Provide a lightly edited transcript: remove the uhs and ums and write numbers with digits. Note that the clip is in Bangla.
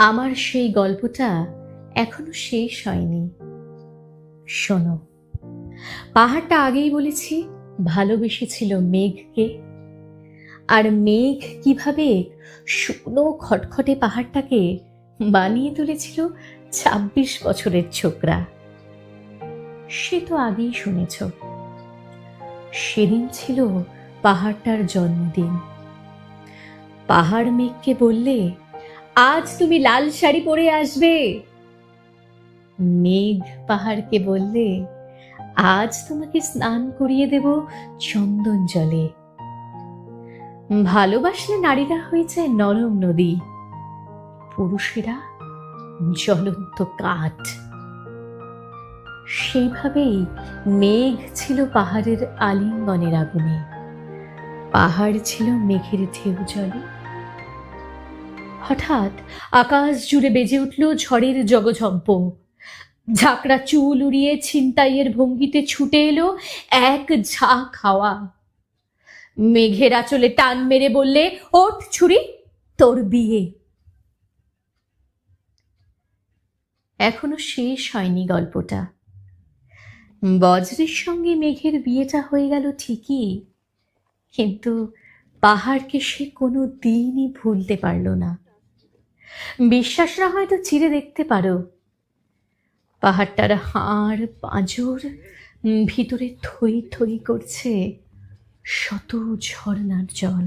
আমার সেই গল্পটা এখনো শেষ হয়নি। শোনো, পাহাড়টা আগেই বলেছি ভালোবেসেছিল মেঘকে, আর মেঘ কিভাবে শুকনো খটখটে পাহাড়টাকে বানিয়ে তুলেছিল ২৬ বছরের ছোকরা, সে তো আগেই শুনেছ। সেদিন ছিল পাহাড়টার জন্মদিন। পাহাড় মেঘকে বললে, আজ তুমি লাল শাড়ি পরে আসবে। মেঘ পাহাড়কে বললে, আজ তোমাকে স্নান করিয়ে দেব চন্দন জলে। ভালোবাসলে নারীরা হয়ে যায় নরম নদী, পুরুষেরা জ্বলন্ত কাঠ। সেইভাবেই মেঘ ছিল পাহাড়ের আলিঙ্গনের আগুনে, পাহাড় ছিল মেঘের ঢেউ জলে। হঠাৎ আকাশ জুড়ে বেজে উঠল ঝড়ের জগঝম্প। ঝাঁকড়া চুল উড়িয়ে ছিনতাইয়ের ভঙ্গিতে ছুটে এলো এক ঝাঁক হাওয়া। মেঘের আঁচলে টান মেরে বললে, ওঠ ছুরি, তোর বিয়ে। এখনো শেষ হয়নি গল্পটা। বজ্রের সঙ্গে মেঘের বিয়েটা হয়ে গেল ঠিকই, কিন্তু পাহাড়কে সে কোনো দিনই ভুলতে পারল না। বিশ্বাসরা হয়তো চিরে দেখতে পারো, পাহাড়টার হাড় পাঁজর ভিতরে থই থই করছে শত ঝর্ণার জল।